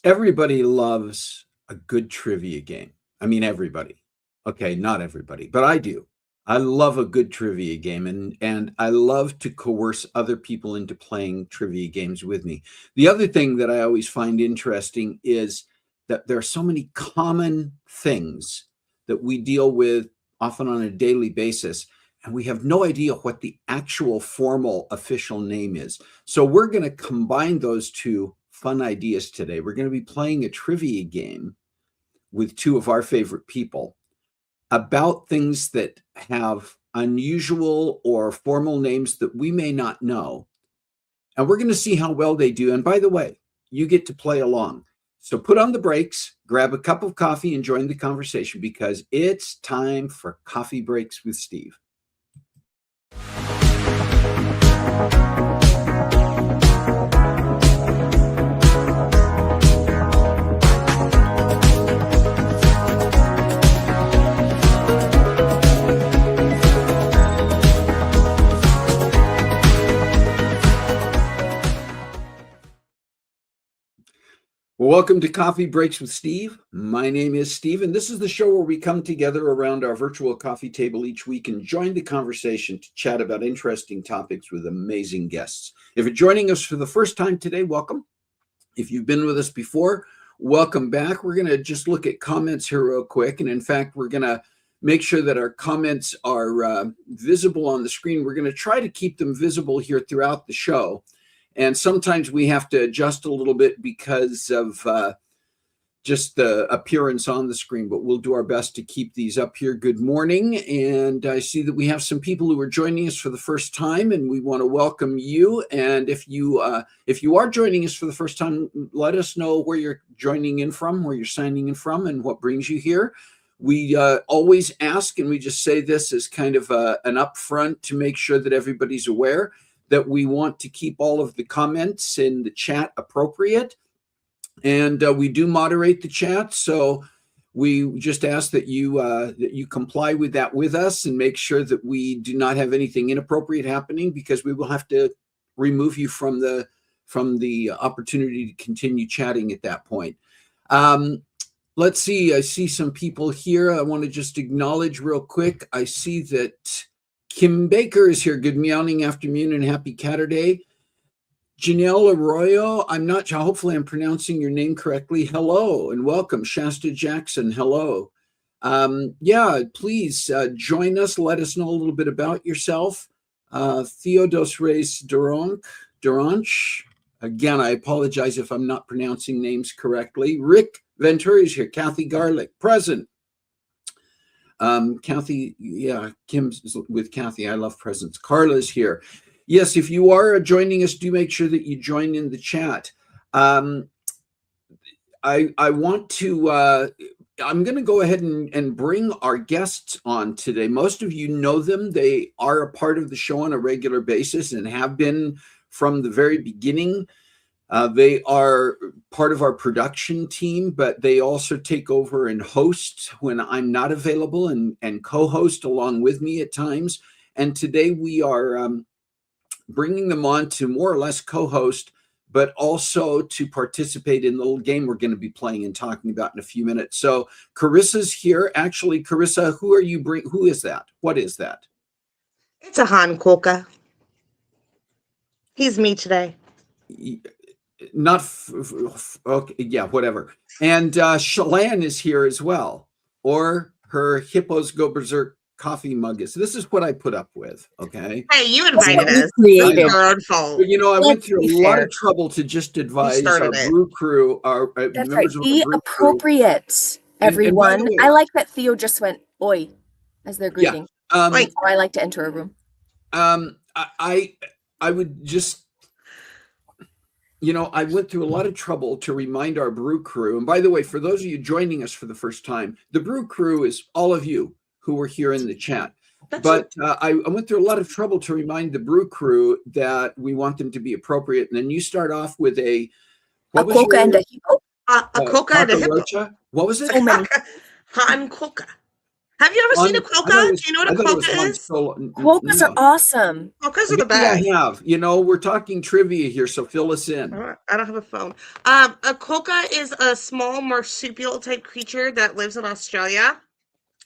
Everybody loves a good trivia game. I mean, everybody. Okay, not everybody, but I do. I love a good trivia game, and I love to coerce other people into playing trivia games with me. The other thing that I always find interesting is that there are so many common things that we deal with often on a daily basis, and we have no idea what the actual formal official name is. So we're going to combine those two fun ideas today. We're going to be playing a trivia game with two of our favorite people about things that have unusual or formal names that we may not know. And we're going to see how well they do. And by the way, you get to play along. So put on the brakes, grab a cup of coffee, and join the conversation because it's time for Coffee Breaks with Steve. Well, welcome to Coffee Breaks with Steve. My name is Steve, and this is the show where we come together around our virtual coffee table each week and join the conversation to chat about interesting topics with amazing guests. If you're joining us for the first time today, welcome. If you've been with us before, welcome back. We're going to just look at comments here real quick. And in fact, we're going to make sure that our comments are visible on the screen. We're going to try to keep them visible here throughout the show. And sometimes we have to adjust a little bit because of just the appearance on the screen, but we'll do our best to keep these up here. Good morning. And I see that we have some people who are joining us for the first time, and we want to welcome you. And if you are joining us for the first time, let us know where you're joining in from, where you're signing in from, and what brings you here. We always ask, and we just say this as kind of an upfront to make sure that everybody's aware that we want to keep all of the comments in the chat appropriate. And we do moderate the chat. So we just ask that you comply with that with us and make sure that we do not have anything inappropriate happening, because we will have to remove you from the opportunity to continue chatting at that point. Let's see. I see some people here. I want to just acknowledge real quick. I see that Kim Baker is here. Good meowing afternoon and happy Catterday. Janelle Arroyo, I'm not sure. Hopefully I'm pronouncing your name correctly. Hello and welcome. Shasta Jackson, hello. Yeah, please join us. Let us know a little bit about yourself. Theodos Reyes Duranch. Again, I apologize if I'm not pronouncing names correctly. Rick Venturi is here. Kathy Garlick, present. Kathy, yeah, Kim's with Kathy. I love presents. Carla's here. Yes, if you are joining us, do make sure that you join in the chat. I want to, I'm going to go ahead and bring our guests on today. Most of you know them. They are a part of the show on a regular basis and have been from the very beginning. They are part of our production team, but they also take over and host when I'm not available and co-host along with me at times. And today we are bringing them on to more or less co-host, but also to participate in the little game we're going to be playing and talking about in a few minutes. So Karissa's here. Actually, Karissa, who are you who is that? What is that? It's a Han Koka. He's me today. Not okay, yeah, whatever. And Chelan is here as well, or her hippos go berserk coffee mug is. This is what I put up with. Okay. Hey, you invited us. Creative. But, you know, I went through a lot of trouble to just advise our brew crew, our That's members right. of Be the brew appropriate, crew. everyone. And by the way, I like that Theo just went "oi" as their greeting. Yeah. So I like to enter a room. I would just. You know, I went through a lot of trouble to remind our brew crew. And by the way, for those of you joining us for the first time, the brew crew is all of you who were here in the chat. But I went through a lot of trouble to remind the brew crew that we want them to be appropriate. And then you start off with a coca and a hippo. A coca and a hippo. What was it? So many. Han Koka. Have you ever seen a quokka? Do you know what a quokka is? Quokkas are awesome. Quokkas are the Maybe best. I have. We're talking trivia here, so fill us in. I don't have a phone. A quokka is a small marsupial type creature that lives in Australia,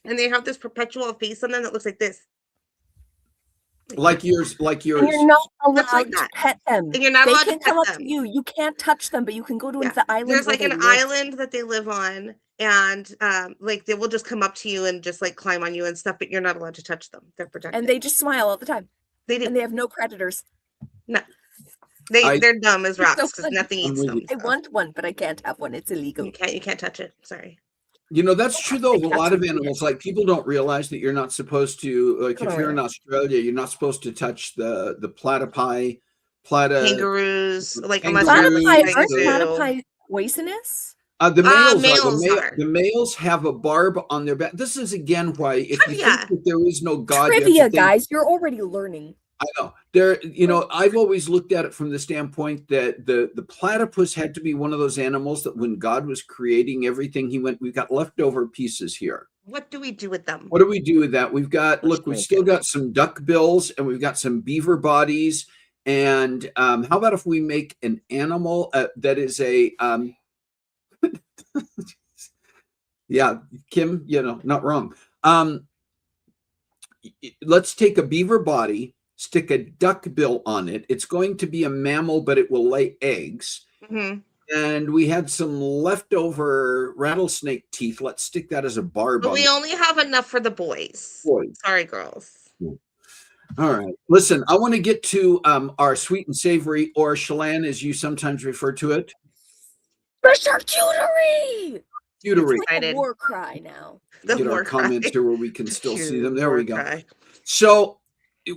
and they have this perpetual face on them that looks like this. Like yours. And you're not allowed like to pet them. And you're not allowed They to can come pet up them. to you. You can't touch them, but you can go to the island. There's like an island that they live on, and like they will just come up to you and just like climb on you and stuff, but you're not allowed to touch them. They're protected. And they just smile all the time. They do. And they have no predators. No. They're dumb as rocks because nothing eats them. I want one, but I can't have one. It's illegal. You can't touch it. Sorry. That's true though. A lot of animals, like people don't realize that you're not supposed to, like if you're in Australia, you're not supposed to touch the platypi, kangaroos, like unless platypi poisonous. The males have a barb on their back. This is again why if you think that there is no God, trivia, guys, you're already learning. I know I've always looked at it from the standpoint that the platypus had to be one of those animals that when God was creating everything, we've got leftover pieces here. What do we do with them? What do we do with that? We've still got some duck bills and we've got some beaver bodies. And how about if we make an animal that is a, yeah, Kim, not wrong. Let's take a beaver body, stick a duck bill on it. It's going to be a mammal, but it will lay eggs. Mm-hmm. And we had some leftover rattlesnake teeth. Let's stick that as a barb. But we only have enough for the boys. Sorry, girls. All right. Listen, I want to get to our sweet and savory, or Chelan, as you sometimes refer to it. The charcuterie! It's like a war cry now. Get our comments here where we can still see them. There we go. So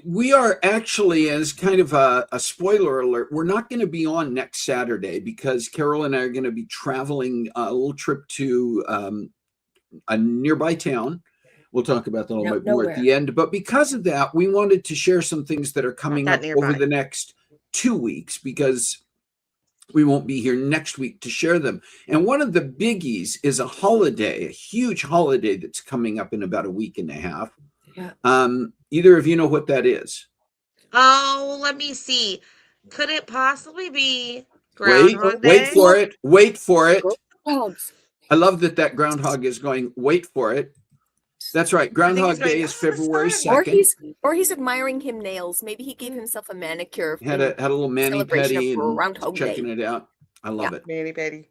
we are actually, as kind of a spoiler alert, we're not going to be on next Saturday because Carol and I are going to be traveling a little trip to a nearby town. We'll talk about that a little bit more at the end. But because of that, we wanted to share some things that are coming up over the next 2 weeks because we won't be here next week to share them. And one of the biggies is a holiday, a huge holiday that's coming up in about a week and a half. Yeah. Either of you know what that is? Oh, let me see. Could it possibly be Groundhog Day? Wait for it. Wait for it. I love that Groundhog is going, wait for it. That's right. Groundhog Day is February 2nd. Or he's admiring him nails. Maybe he gave himself a manicure. Had a little mani-pedi and checking it out. I love it. Mani-pedi.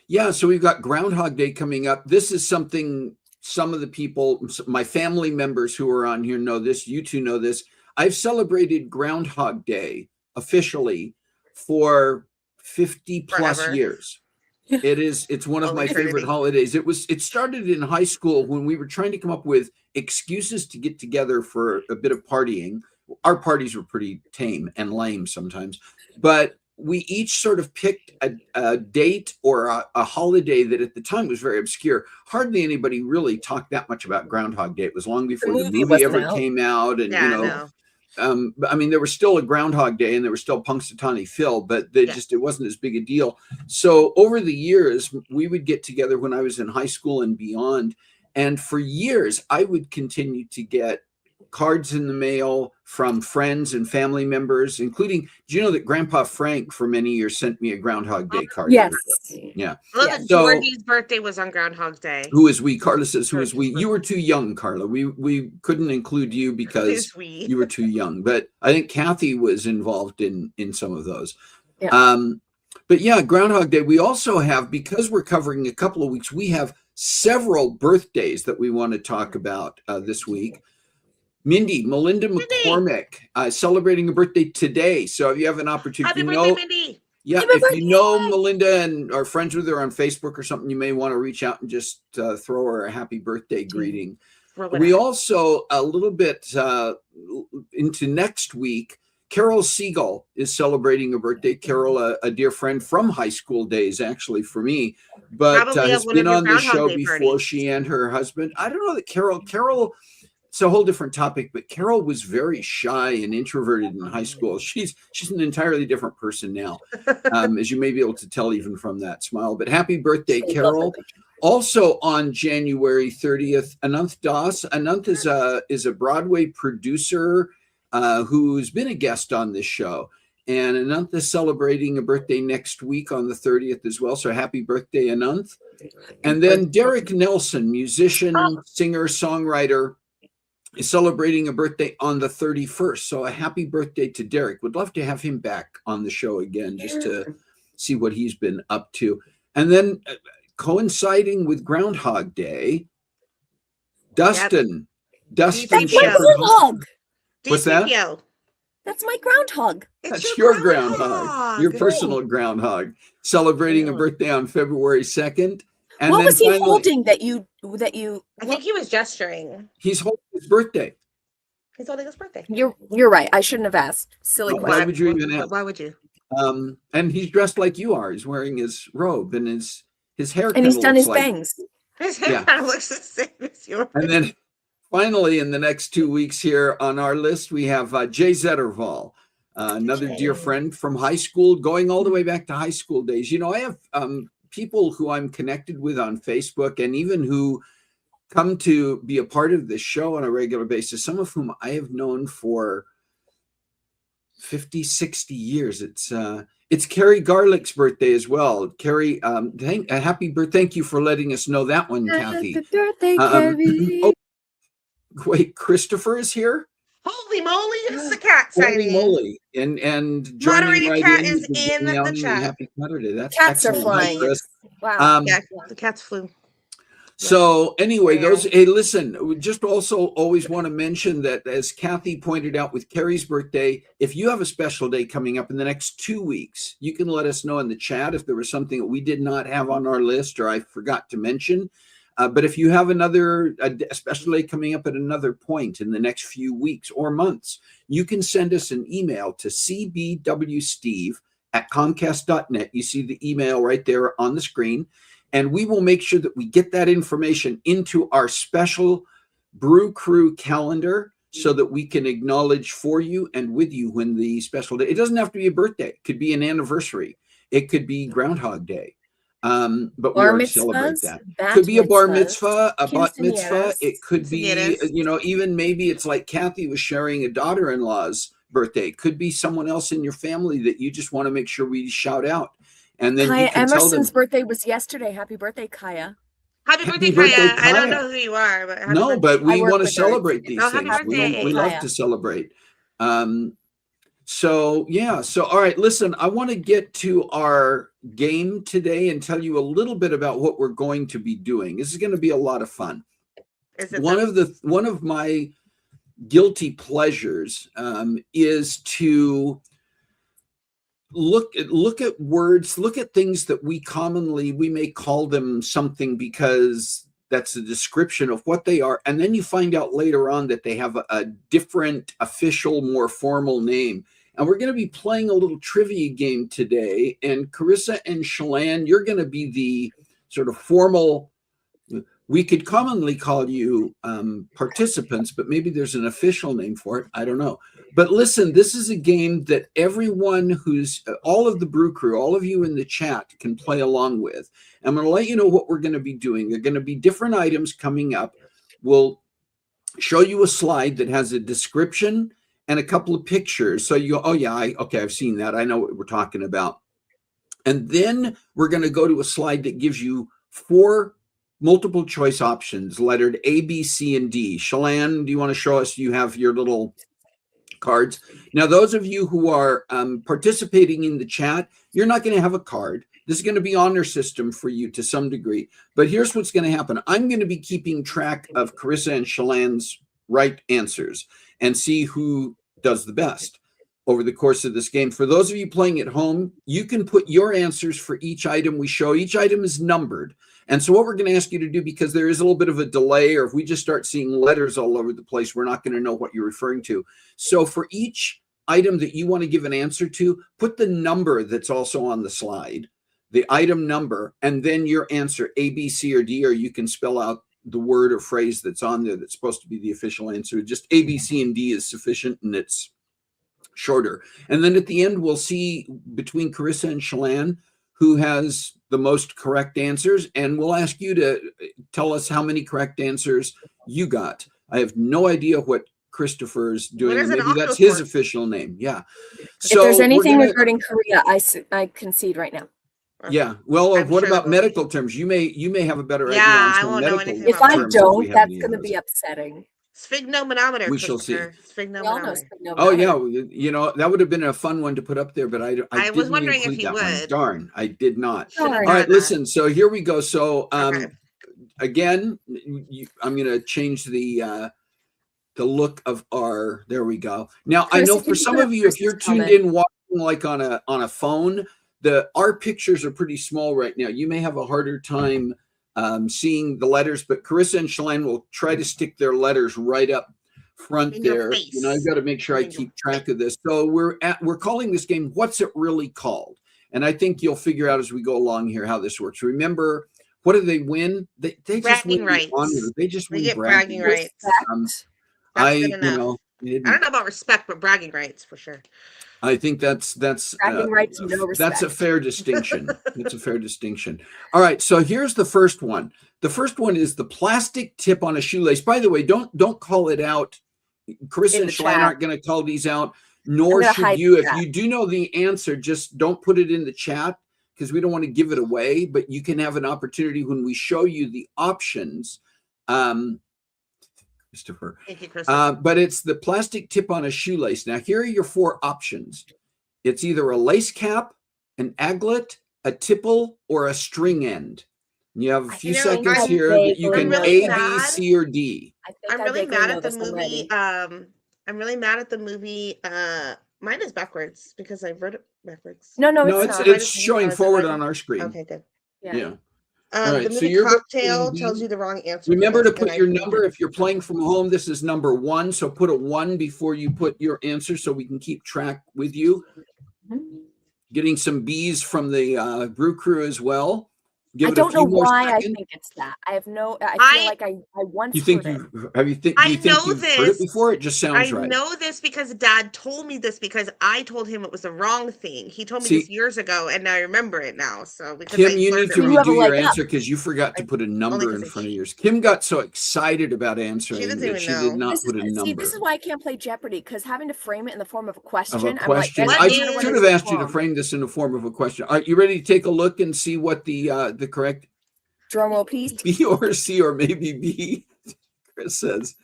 Yeah, so we've got Groundhog Day coming up. This is something some of the people, my family members who are on here know this. You two know this. I've celebrated Groundhog Day officially for 50 plus years. It's one of my favorite holidays. It started in high school when we were trying to come up with excuses to get together for a bit of partying. Our parties were pretty tame and lame sometimes, but we each sort of picked a date or a holiday that at the time was very obscure. Hardly anybody really talked that much about Groundhog Day. It was long before the movie ever came out. And, I mean, there was still a Groundhog Day and there was still Punxsutawney Phil, but it wasn't as big a deal. So over the years, we would get together when I was in high school and beyond. And for years, I would continue to get cards in the mail from friends and family members, including, do you know that Grandpa Frank for many years sent me a Groundhog Day card? Yes. Yeah. Well, Georgie's birthday was on Groundhog Day. Who is we? Carla says, who is we? You were too young, Carla. We couldn't include you because you were too young. But I think Kathy was involved in some of those. Yeah. But yeah, Groundhog Day. We also have, because we're covering a couple of weeks, we have several birthdays that we want to talk about this week. Melinda McCormick, celebrating a birthday today. So if you have an opportunity, Happy birthday, Mindy. Yeah, if you know Melinda and are friends with her on Facebook or something, you may want to reach out and just throw her a happy birthday greeting. We also, a little bit into next week, Carol Siegel is celebrating a birthday. Carol, a dear friend from high school days, actually, for me, but has been on the show before, she and her husband. I don't know that Carol, it's a whole different topic, but Carol was very shy and introverted in high school. She's an entirely different person now, as you may be able to tell even from that smile. But happy birthday, Carol. Also on January 30th, Ananth Das. Ananth is a Broadway producer who's been a guest on this show. And Ananth is celebrating a birthday next week on the 30th as well. So happy birthday, Ananth. And then Derek Nelson, musician, singer, songwriter, is celebrating a birthday on the 31st. So a happy birthday to Derek. Would love to have him back on the show again just to see what he's been up to. And then coinciding with Groundhog Day, Dustin. Dustin. That's my groundhog. What's that? That's my groundhog. That's your groundhog. Your personal groundhog. Celebrating a birthday on February 2nd. And what then was he finally, holding that you I think he was gesturing. He's holding his birthday. He's holding his birthday. You're right. I shouldn't have asked. Silly question. Why would you even ask? Why would you? And he's dressed like you are. He's wearing his robe and his hair. And he's done his bangs. His hair kind of looks the same as yours. And then finally, in the next 2 weeks here on our list, we have Jay Zetterval, another dear friend from high school, going all the way back to high school days. You know, I have people who I'm connected with on Facebook and even who come to be a part of this show on a regular basis, some of whom I have known for 50, 60 years. It's Carrie Garlick's birthday as well. Carrie, happy birthday. Thank you for letting us know that one, Kathy. Happy birthday, Carrie. Wait, Christopher is here? Holy moly, it's the cat sighting. Holy moly. And joining Moderator right cat in is in the chat. Happy Saturday. That's Cats are excellent. flying. Chris. Wow. Yeah, the cats flew. So anyway, hey, listen, we just also always want to mention that, as Kathy pointed out with Carrie's birthday, if you have a special day coming up in the next 2 weeks, you can let us know in the chat if there was something that we did not have on our list or I forgot to mention. But if you have a special day coming up at another point in the next few weeks or months, you can send us an email to cbwsteve@comcast.net. You see the email right there on the screen. And we will make sure that we get that information into our special Brew Crew calendar so that we can acknowledge for you and with you when the special day. It doesn't have to be a birthday. It could be an anniversary. It could be Groundhog Day. But we already celebrate that. Could be a bar mitzvah, a bat mitzvah. It could be, even maybe it's like Kathy was sharing a daughter-in-law's birthday. It could be someone else in your family that you just want to make sure we shout out. And then Kaya Emerson's birthday was yesterday. Happy birthday, Kaya. Happy birthday, Kaya. I don't know who you are, but but we want to celebrate these things. Birthday, we love to celebrate. So all right, listen, I want to get to our game today and tell you a little bit about what we're going to be doing. This is going to be a lot of fun. One of my guilty pleasures is to look at words, look at things that we may call them something because that's a description of what they are, and then you find out later on that they have a different, official, more formal name. And we're going to be playing a little trivia game today, and Karissa and Chelan, you're going to be the sort of formal. We could commonly call you participants, but maybe there's an official name for it. I don't know. But listen, this is a game that everyone all of the Brew Crew, all of you in the chat can play along with. I'm going to let you know what we're going to be doing. There are going to be different items coming up. We'll show you a slide that has a description and a couple of pictures. So you go, oh yeah, I've seen that. I know what we're talking about. And then we're going to go to a slide that gives you 4 multiple choice options, lettered A, B, C, and D. Chelan, do you want to show us? You have your little cards. Now, those of you who are participating in the chat, you're not going to have a card. This is going to be honor system for you to some degree. But here's what's going to happen. I'm going to be keeping track of Karissa and Chelan's right answers and see who does the best over the course of this game. For those of you playing at home, you can put your answers for each item we show. Each item is numbered. And so what we're going to ask you to do, because there is a little bit of a delay, or if we just start seeing letters all over the place, we're not going to know what you're referring to. So for each item that you want to give an answer to, put the number that's also on the slide, the item number, and then your answer, A, B, C, or D, or you can spell out the word or phrase that's on there that's supposed to be the official answer. Just A, B, C, and D is sufficient, and it's shorter. And then at the end, we'll see between Karissa and Chelan who has the most correct answers, and we'll ask you to tell us how many correct answers you got. I have no idea what Christopher's doing. What is an Maybe that's his octothorpe? official name. Yeah. If there's we're anything gonna- regarding Korea, I concede right now. Yeah. Well, I'm what sure about there will be. medical terms? You may have a better idea Yeah, on I some won't know medical anything If about I terms if we don't, have that's any of going to those. be upsetting. Sphygmomanometer. We shall see. We all know Sphygmomanometer. Oh sphygmomanometer. yeah, that would have been a fun one to put up there, but I I was didn't wondering if include you that one. would. Darn, I did not. Should have Darn. All right, done that. listen. So here we go. So Okay. again, I'm going to change the look of our. There we go. Now I Chris, know if for you some put of up you, if you're Chris's tuned comment. in watching like on a phone, our pictures are pretty small right now. You may have a harder time seeing the letters, but Karissa and Chelan will try to stick their letters right up front In your there. face. You know, I've got to make sure I In your keep track of this. So we're calling this game What's It Really Called? And I think you'll figure out as we go along here how this works. Remember, what do they win? They just Bragging win rights. the honor. They just We win get bragging rights. Respect. That's good enough. I don't know about respect, but bragging rights for sure. I think that's Bragging rights, no that's a respect. fair distinction. That's a fair distinction. All right, so here's the first one. The first one is the plastic tip on a shoelace. By the way, don't call it out. Karissa In and the Chelan chat. aren't going to call these out, nor gonna should hide you. the If chat. you do know the answer, just don't put it in the chat because we don't want to give it away. But you can have an opportunity when we show you the options. Christopher. Thank you, Chris. But it's the plastic tip on a shoelace. Now, here are your four options. It's either a lace cap, an aglet, a tipple, or a string end. You have a few seconds I'm here that you can really A, B, mad. C, or D. I think I'm I really vaguely mad know at the this movie. already. I'm really mad at the movie. Mine is backwards because I wrote it backwards. No, No, it's it's not. it's showing it's forward right. on our screen. Okay, good. Yeah. All right, The so movie you're Cocktail voting tells B. you the wrong answer. Remember for to this, and put I your hate number it. if you're playing from home. This is number 1, so put a 1 before you put your answer so we can keep track with you. Mhm. Getting some B's from the brew crew as well. Give I it a don't few know more why I seconds. think it's that. I have no. I I- feel like I once You think heard it. you have you think I you think know you've heard it this. before? It just sounds I right. know this because Dad told me this because I told him it was the wrong thing. He told me See- this years ago, and I remember it now. So because Kim, I you learned need it to You have a redo your leg up. answer because you forgot to put a number 'cause in I front of cheat. yours. Kim got so excited about answering doesn't that even she know. did not This put a is, number. see, this is why I can't play Jeopardy, because having to frame it in the form of a question, Of a I'm like, question. that's I What should is- have asked you to frame this in the form of a question. Are you ready to take a look and see what the correct Drum roll, please. B or C or maybe B? Chris says.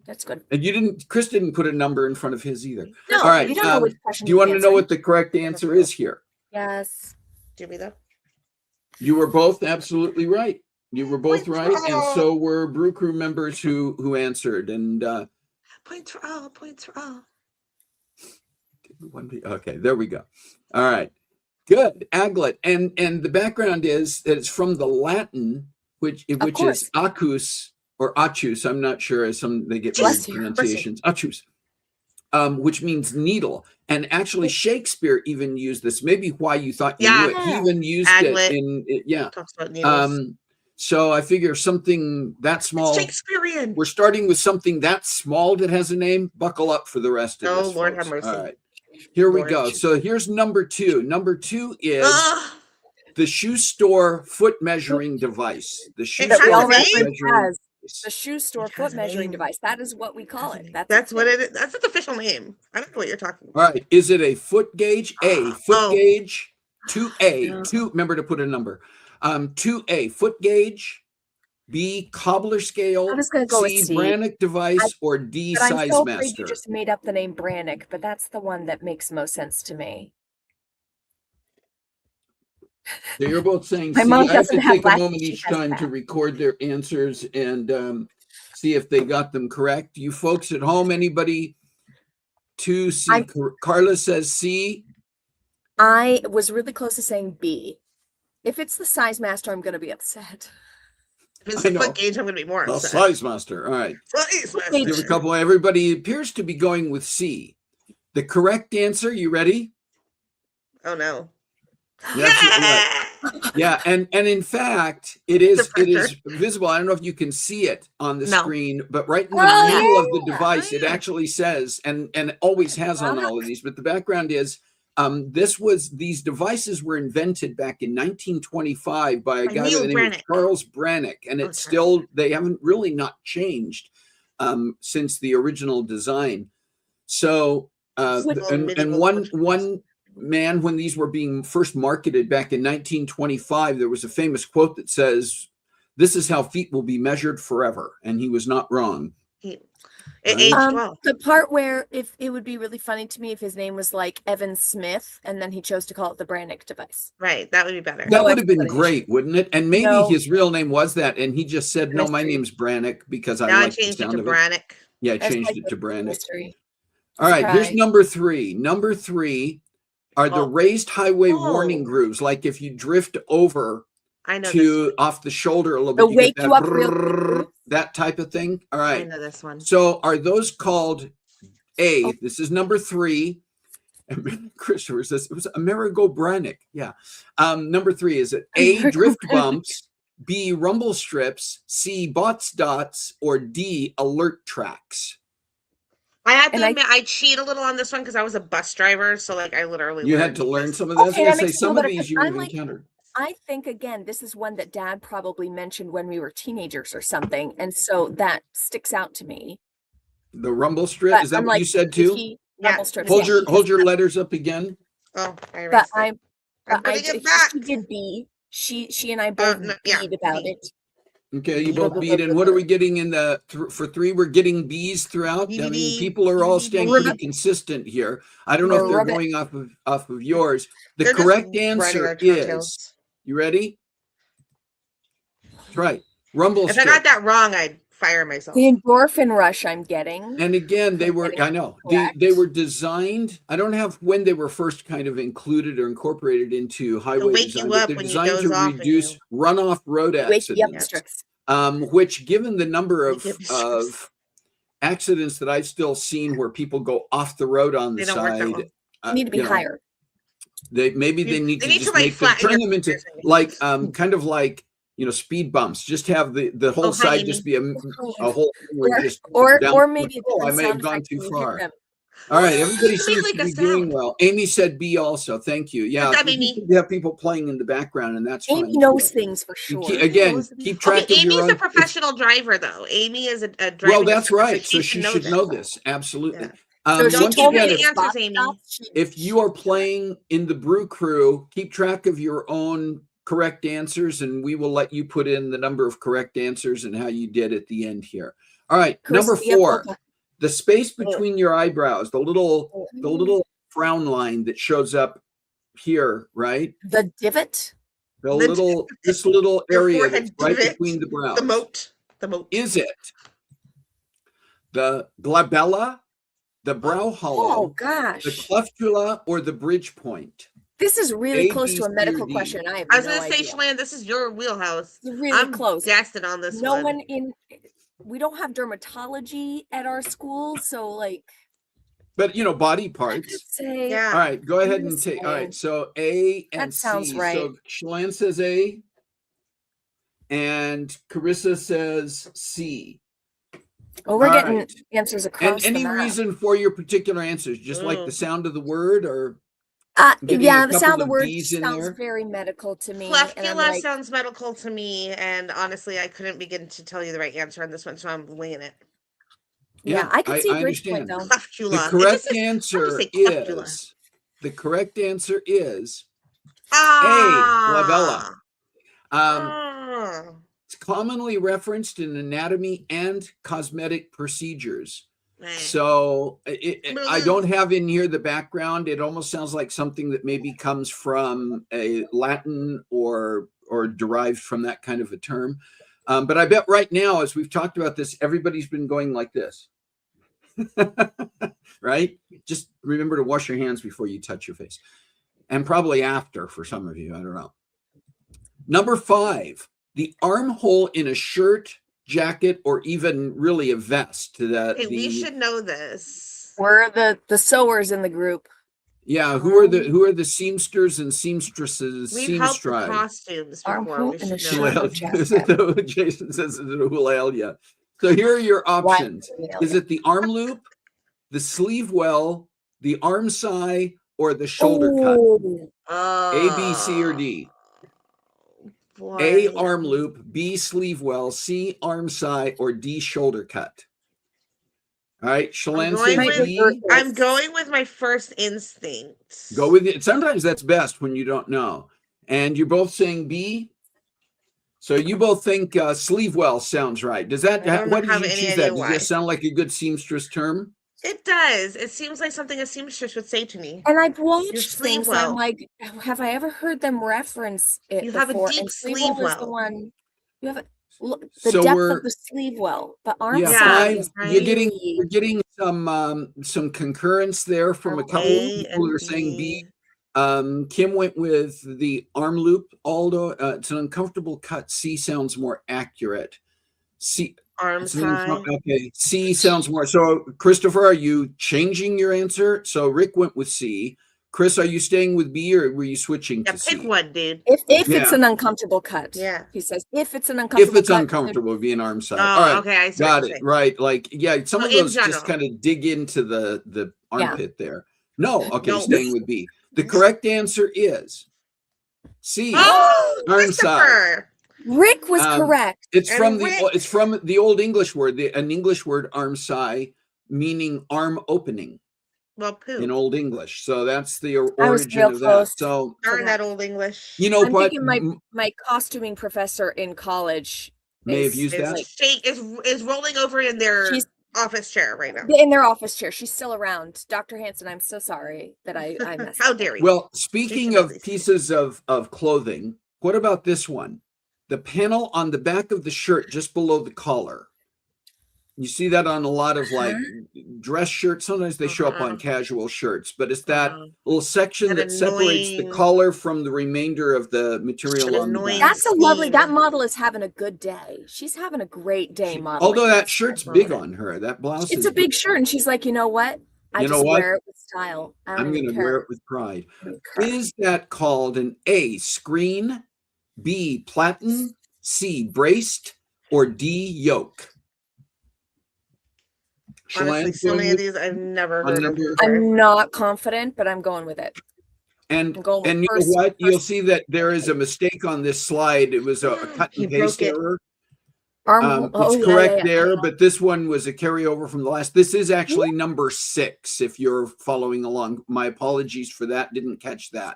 That's good. And Chris didn't put a number in front of his either. No, All right, you don't know which question do you want to know answered. what the correct answer is here? Yes. Do we though? You were both absolutely right. You were both Points for right, and all. so were brew crew members who answered. And Points for all. Points for all. okay, there we go. All right, good. Aglet, and the background is that it's from the Latin, which is course. acus or achus. I'm not sure. As they get weird Bless you. pronunciations. Achus, which means needle. And actually, Shakespeare even used this. Maybe why you thought you knew it. He Yeah. even used Aglet. it. Talks about needles. So I figure something that small. It's Shakespearean. We're starting with something that small that has a name. Buckle up for the rest of Oh, this. Lord folks. have mercy. All right, here we Lord. go. So here's number 2. Number 2 is Ugh. the shoe store foot measuring device. The shoe It has store a foot name? measuring Has device. the shoe store It has foot a measuring name. device. That is what we call it. That's what it is. That's its official name. I don't know what you're talking All about. right, is it a foot gauge? A foot Oh. gauge. 2A. No. 2. Remember to put a number. 2A foot gauge. B cobbler scale. I'm just gonna go with C C. Brannock device or D But I'm size so afraid master. you just made up the name Brannick, but that's the one that makes most sense to me. So you're both saying My C. mom I have to doesn't have take a lactose, moment she each has time to that. record their answers and see if they got them correct. You folks at home, anybody to C? Carla says C. I was really close to saying B. If it's the size master, I'm going to be upset. If it's I a know. foot gauge, I'm going to be more Well, upset. size master. All right. Size master. Gauge. Give a couple. Everybody appears to be going with C. The correct answer. You ready? Oh no. Yes, Yeah! Yeah, and in fact, it is pressure. visible. I don't know if you can see it on the No. screen, but right in the Oh, middle of the yeah. device, it Yeah. actually says, and it always has on all of these, but the background is these devices were invented back in 1925 by a guy by Neil the name of Brannick. Charles Brannick, and it's still, they haven't really not changed since the original design. So, and one man, when these were being first marketed back in 1925, there was a famous quote that says, "This is how feet will be measured forever," and he was not wrong. It aged well. The part where if it would be really funny to me if his name was like Evan Smith and then he chose to call it the Brannick device. Right, that would be better. That would have been great, wouldn't it? And maybe his real name was that, and he just said, "No, my name's Brannick because I like the sound of it." Brannick. Yeah, I changed it to Brannick. Mystery. All right, here's number 3. Number 3 are the raised highway warning grooves. Like if you drift over off the shoulder a little bit, you get that, that type of thing. All right. I know this one. So are those called A? This is number 3. Christopher says it was Amerigo Brannick. Yeah. Number 3 is it A, drift bumps, B, rumble strips, C, bots dots, or D, alert tracks? I have to admit, I cheat a little on this one because I was a bus driver, so like I literally had to learn some of that. Okay, I was gonna say some of these you would have encountered. I think again, this is one that Dad probably mentioned when we were teenagers or something, and so that sticks out to me. The rumble strip, is that what you said too? Rumble strips. Hold your letters up again. Oh, but I'm putting it back. She did B. She and I both beat about it. Okay, you both beat. And what are we getting in the for 3? We're getting B's throughout. I mean, people are all staying pretty consistent here. I don't know if they're going off of yours. The correct answer is, you ready? That's right. Rumble strip. If I got that wrong, I'd fire myself. The endorphin rush I'm getting. And again, they were, I know, they were designed, I don't have when they were first kind of included or incorporated into highway design, but they're designed to reduce runoff road accidents, which given the number of accidents that I've still seen where people go off the road on the side. Need to be higher. They need to just make them, turn them into like, kind of like, speed bumps. Just have the whole side just be a whole or maybe I may have gone too far. All right, everybody seems to be doing well. Amy said B also. Thank you. Yeah, you have people playing in the background, and that's fine. Amy knows things for sure. Keep track of your own. Amy's a professional driver, though. Amy is a driver. Well, that's right. So she should know this. Absolutely. So once again, Amy. If you are playing in the Brew Crew, keep track of your own correct answers, and we will let you put in the number of correct answers and how you did at the end here. All right, number 4, the space between your eyebrows, the little frown line that shows up here, right? The divot. This little area that's right between the brows. The moat. Is it the glabella, the brow hollow? Oh gosh. The cleftula or the bridge point? This is really close to a medical question. I was going to say, Chelan, this is your wheelhouse. It's really close. Guessing on this one. We don't have dermatology at our school, so like. But body parts. All right, go ahead and take. All right, so A and that sounds C. right. So Chelan says A, and Karissa says C. Oh, we're getting answers across. And any reason for your particular answers? Just like the sound of the word, or? The sound of the word sounds very medical to me. Clefula sounds medical to me, and honestly, I couldn't begin to tell you the right answer on this one, so I'm winging it. Yeah, I can see bridge point though. The correct answer is A, glabella. It's commonly referenced in anatomy and cosmetic procedures. So I don't have in here the background. It almost sounds like something that maybe comes from a Latin or derived from that kind of a term. But I bet right now, as we've talked about this, everybody's been going like this. Right? Just remember to wash your hands before you touch your face. And probably after for some of you. I don't know. Number 5, the armhole in a shirt, jacket, or even really a vest. We should know this. We're the sewers in the group. Yeah, who are the seamsters and seamstresses? We've helped with costumes before. We should know. Jason says it's a hulalia. So here are your options. Is it the arm loop, the sleeve well, the arm side, or the shoulder cut? Oh, A, B, C, or D? A, arm loop, B, sleeve well, C, arm side, or D, shoulder cut? All right, Chelan says B. I'm going with my first instinct. Go with it. Sometimes that's best when you don't know. And you're both saying B. So you both think sleeve well sounds right. Does that? What did you choose that? Does that sound like a good seamstress term? It does. It seems like something a seamstress would say to me. and I've watched things, and I'm like, have I ever heard them reference it You before? have a deep And sleeve well. is the one you have. The depth of the sleeve well, but arm side is you're getting some concurrence there from a couple of people who are saying B. Kim went with the arm loop. Aldo, it's an uncomfortable cut. C sounds more accurate. C arm side. Okay, C sounds more. So Christopher, are you changing your answer? So Rick went with C. Chris, are you staying with B or were you switching to C? Pick one, dude. If it's an uncomfortable cut. Yeah. He says, if it's an uncomfortable cut. If it's uncomfortable, it'd be an arm side. Oh, all right. Okay, I see got it. Right. Like, yeah, some of those just kind of dig into the armpit there. No, okay, staying with B. The correct answer is C. Arm side. Rick was correct. It's from the Old English word, an English word, arm side, meaning arm opening. Well, poo. In Old English, so that's the origin of that. So learn that Old English. You know, I'm thinking my costuming professor in college may have used that. Is rolling over in their office chair right now. In their office chair, she's still around. Dr. Hansen, I'm so sorry that I messed. How dare you? Well, speaking of pieces of clothing, what about this one? The panel on the back of the shirt, just below the collar. You see that on a lot of like dress shirts. Sometimes they show up on casual shirts, but it's that little section that separates the collar from the remainder of the material on the back. That's a lovely, that model is having a good day. She's having a great day modeling. Although that shirt's big on her, that blouse it's a big shirt. And she's like, you know what? I just wear it with style. I'm going to wear it with pride. Is that called an A, screen, B, platen, C, braced, or D, yoke? Honestly, so many of these I've never heard of. I'm not confident, but I'm going with it. And you know what? You'll see that there is a mistake on this slide. It was a cut and paste error. It's correct there, but this one was a carryover from the last. This is actually number 6, if you're following along. My apologies for that. Didn't catch that.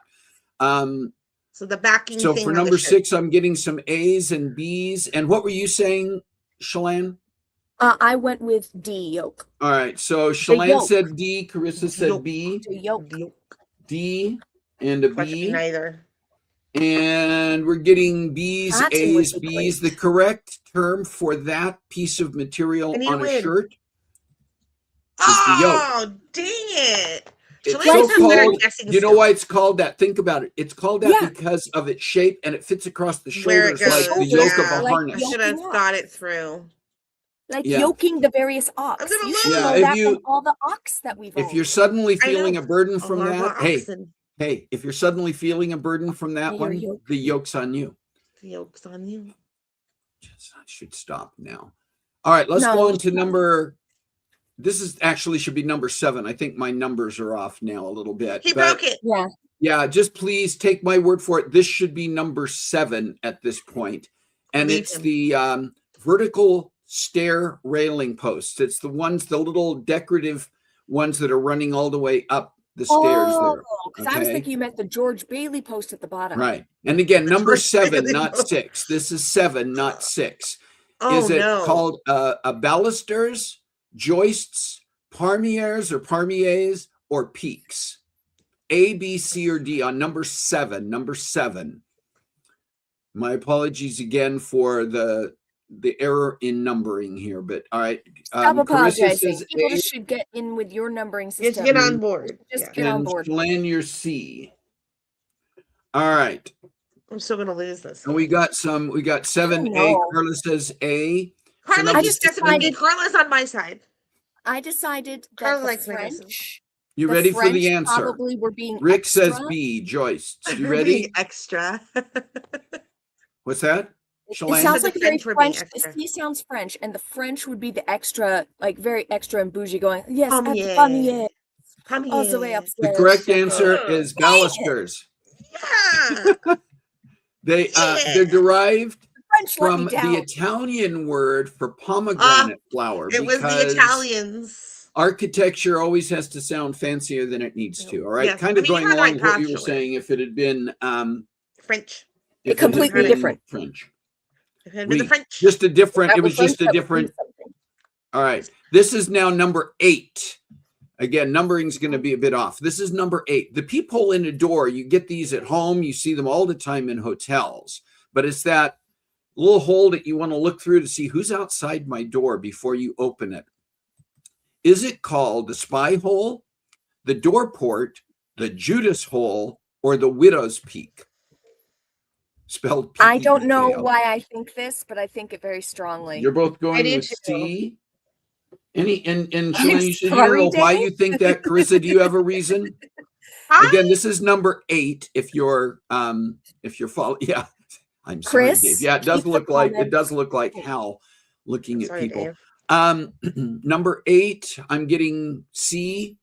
So the backing. So for number 6, I'm getting some A's and B's. And what were you saying, Chelan? I went with D, yoke. All right. So Chelan said D. Karissa said B. Yoke. D and a B. Neither. And we're getting B's, A's, B's. The correct term for that piece of material on a shirt is the yoke. Oh, dang it. It's so called, you know why it's called that? Think about it. It's called that because of its shape, and it fits across the shoulders like the yoke of a harness. I should have thought it through. Like yoking the various ox. You should know that from all the ox that we've If you're suddenly feeling a burden from that, hey, if you're suddenly feeling a burden from that one, the yoke's on you. The yoke's on you. I should stop now. All right, let's go on to number. This is actually should be number 7. I think my numbers are off now a little bit. He broke it. Yeah, just please take my word for it. This should be number 7 at this point. And it's the vertical stair railing posts. It's the little decorative ones that are running all the way up the stairs there. Because I was thinking you meant the George Bailey post at the bottom. Right. And again, number 7, not 6. This is 7, not 6. Is it called balusters, joists, palmiers or peaks? A, B, C, or D on number 7. Number 7. My apologies again for the error in numbering here, but all right. Stop apologizing. People should get in with your numbering system. Just get on board. Just get on board. Plan your C. All right. I'm still gonna lose this. And we got 7A. Carla says A. Carla just decided. Carla's on my side. I decided that Carla likes French. You ready for the answer? Probably we're being Rick says B. Joyce, you ready? Extra. What's that? It sounds like very French. C sounds French, and the French would be the extra, like very extra and bougie. Going, yes, Come All the way here. upstairs. The correct sugar. answer is balusters. Yeah. They're derived French let me from down. the Italian word for pomegranate flower. It was the because Italians. architecture always has to sound fancier than it needs to. All right. Yes. Kind I of mean, you going had the along right with what path you were to it. saying, if it had been French. if it had Completely been different. French. It had been the Oui. French. Just a different, That it was French, just a that would different. mean something. All right. This is now number 8. Again, numbering is going to be a bit off. This is number 8. The peephole in a door, you get these at home. You see them all the time in hotels. But it's that little hole that you want to look through to see who's outside my door before you open it. Is it called the spy hole, the door port, the Judas hole, or the widow's peak? Spelled I don't know P-E-E-K-L. why I think this, but I think it very strongly. You're both going do with too. C. And I'm Chelan, you said you don't sorry, know why Dave. you think that. Carissa, do you have a reason? Again, this is number 8. If you're following, yeah. I'm sorry, Chris, Dave. Yeah, it does keep the look like comments. Hal looking at Sorry, people. Dave. Number 8, I'm getting C.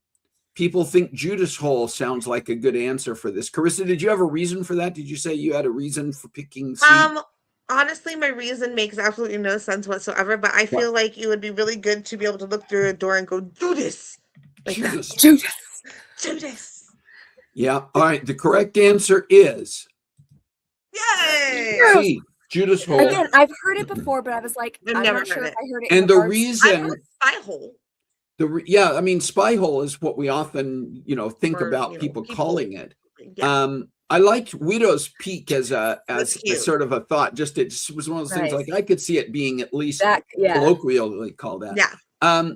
People think Judas hole sounds like a good answer for this. Carissa, did you have a reason for that? Did you say you had a reason for picking C? Honestly, my reason makes absolutely no sense whatsoever, but I feel like it would be really good to be able to look through a door and go, Judas! Like Judas. that. Judas. Judas! Yeah. All right. The correct answer is Yay! C. Judas hole. Again, I've heard it before, but I was like, I've I'm never not sure heard if it. I heard it. in And the regards- I reason, heard spy hole. yeah, I mean, spy hole is what we often, think For, about people people. calling it. Yeah. I liked Widow's Peak as a cute. sort of a thought. Just it was one of those things Nice. like I could see it being at least that, yeah. colloquially called that. Yeah.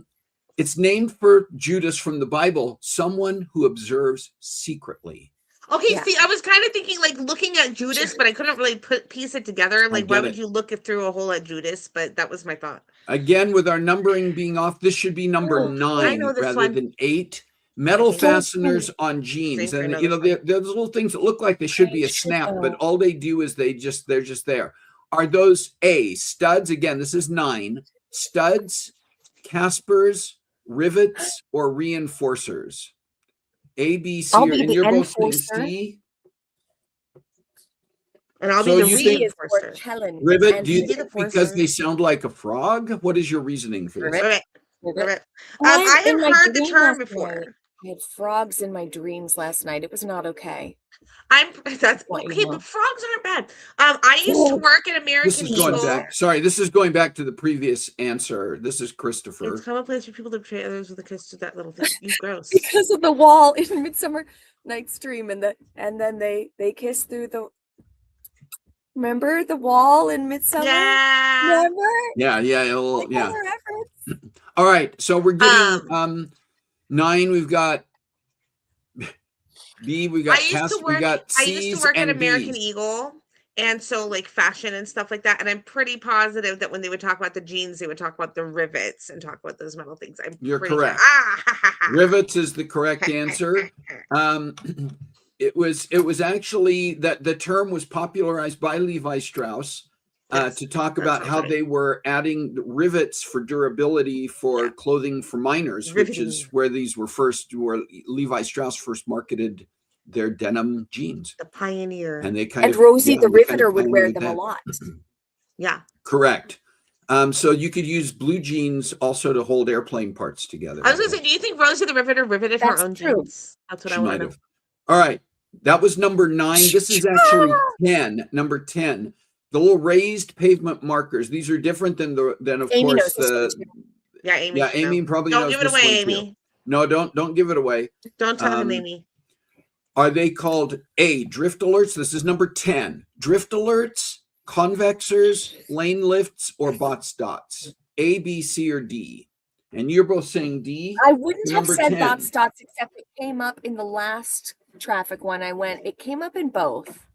It's named for Judas from the Bible, someone who observes secretly. Okay, Yeah. see, I was kind of thinking like looking at Judas, but I couldn't really piece it together. Like, why get would it. you look through a hole at Judas? But that was my thought. Again, with our numbering being off, this should be number Oh, 9 know this rather one. than 8. Metal Okay. fasteners on jeans, Same for and another there's little things that look like they should be a I should snap, know. but all they do is they're just there. Are those A, studs? Again, this is 9. Studs, caspers, rivets, or reinforcers? A, B, C, I'll be and the you're both saying enforcer. C. And I'll So be the you think- C is for reinforcer. Chelan. Rivet, and do you be the think because forcer. they sound like a frog? What is your reasoning for this? Rivet. Rivet. Rivet. I in have my heard the dream term last before. night. I had frogs in my dreams last night. It was not okay. That's What you okay, know. but frogs aren't bad. I used to work at American This is going Eagle. back. Sorry, this is going back to the previous answer. This is Christopher. It's common place for people to betray others with a kiss to that little thing. You gross. Because of the wall in Midsummer Night's Dream, and then they kiss through the. Remember the wall in Midsummer? Yeah. Remember? Yeah. Like Yeah. other reference. All right. So we're getting 9. We've got B. We got I used cast. to work. We got I C's used to work at and American B's. Eagle, and so like fashion and stuff like that. And I'm pretty positive that when they would talk about the jeans, they would talk about the rivets and talk about those metal things. You're pretty correct. Sure. Rivets is the correct answer. It was actually that the term was popularized by Levi Strauss Yes, to talk that about sounds how right. they were adding rivets for durability for clothing for miners, which is Riveting. where Levi Strauss first marketed their denim jeans. The pioneer. And they kind And of Rosie the they kind Riveter of would wear pioneered them a that. lot. Yeah. Correct. So you could use blue jeans also to hold airplane parts together. I was gonna say, do you think Rosie the Riveter riveted her That's own true. jeans? That's what She I want might to know. have. All right. That was number 9. This is actually 10. Number 10. The little raised pavement markers. These are different than of Amy course knows this the one too. Yeah, Amy. yeah, should Amy know. probably Don't knows give it this away, one too. Amy. No, don't give it away. Don't tell him, Amy. Are they called A, drift alerts? This is number 10. Drift alerts, convexers, lane lifts, or bots dots? A, B, C, or D? And you're both saying D. I wouldn't have Number said 10. bots dots, except it came up in the last traffic one I went. It came up in both.